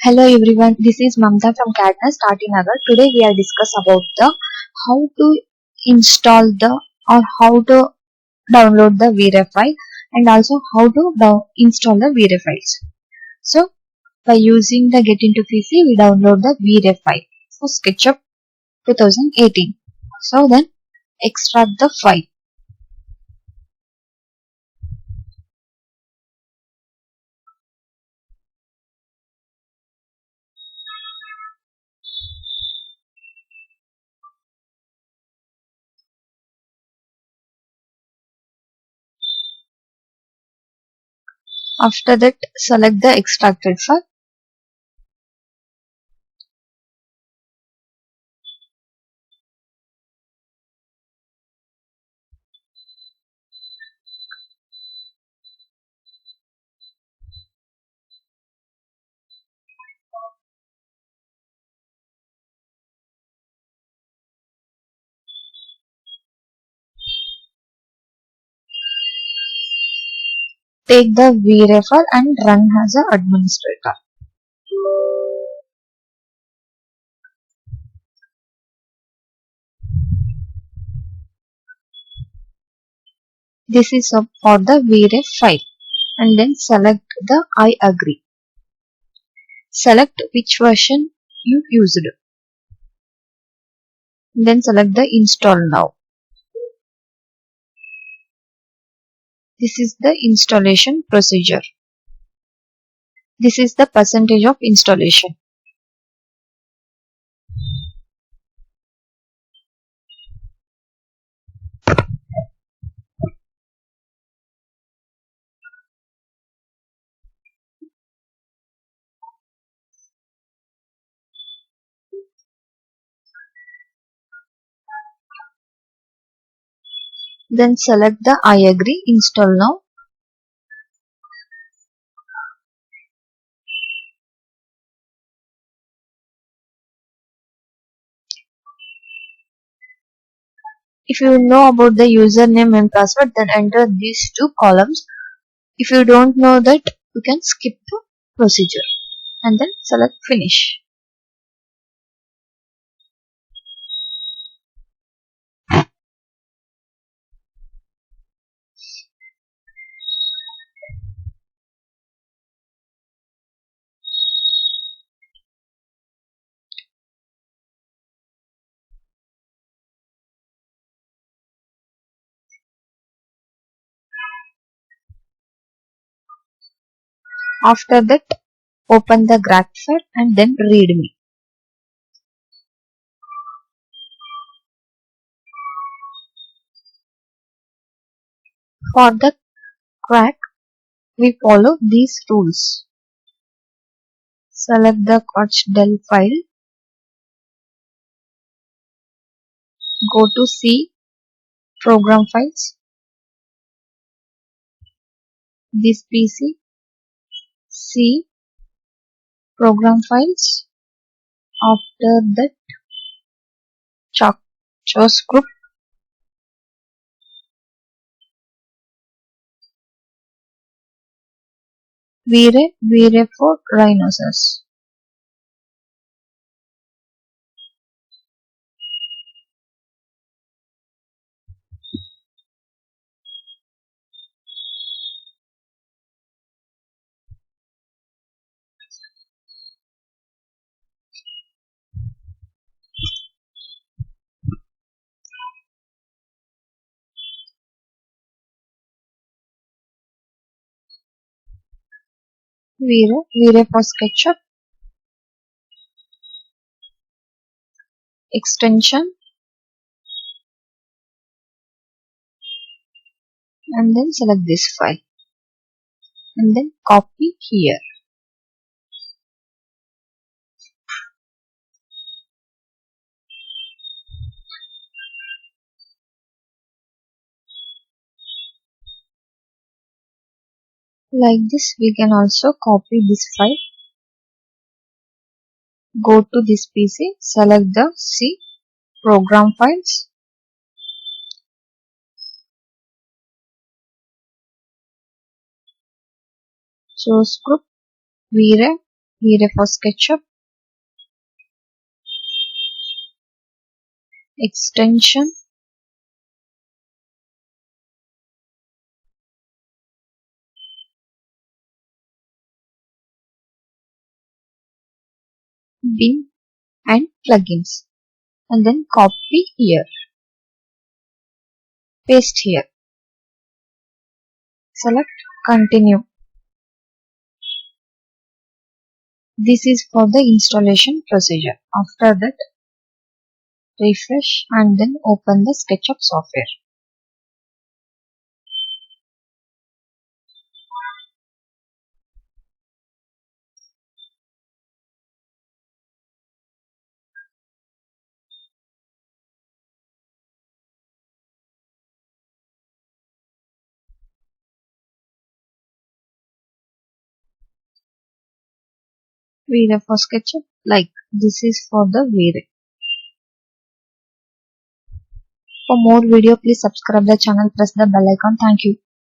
Hello everyone, this is Mamta from Cadna Starting Agar. Today we are discuss about the how to install the or how to download the VREF file and also how to install the VREF files. So by using the Get into PC, we download the VREF file for SketchUp 2018. So then extract the file. After that, select the extracted file. Take the VREF file and run as an administrator. This is for the VREF file and then select the I agree. Select which version you used. Then select the install now. This is the installation procedure. This is the percentage of installation. Then select the I agree, install now. If you know about the username and password, then enter these two columns. If you don't know that, you can skip the procedure and then select finish. After that, open the GraphQL and then read me. For the crack, we follow these rules. Select the COTS.del file. Go to C, Program Files. This PC, C, Program Files. After that, choose group. VREF for Rhinoceros. VREF for SketchUp. Extension. And then select this file. And then copy here. Like this, we can also copy this file. Go to this PC, select the C, Program Files. Source group, VREF, VREF for SketchUp, extension, bin and plugins, and then copy here, paste here, select continue. This is for the installation procedure. After that, refresh and then open the SketchUp software. VREF for SketchUp, like this is for the VREF. For more video, please subscribe the channel, press the bell icon. Thank you.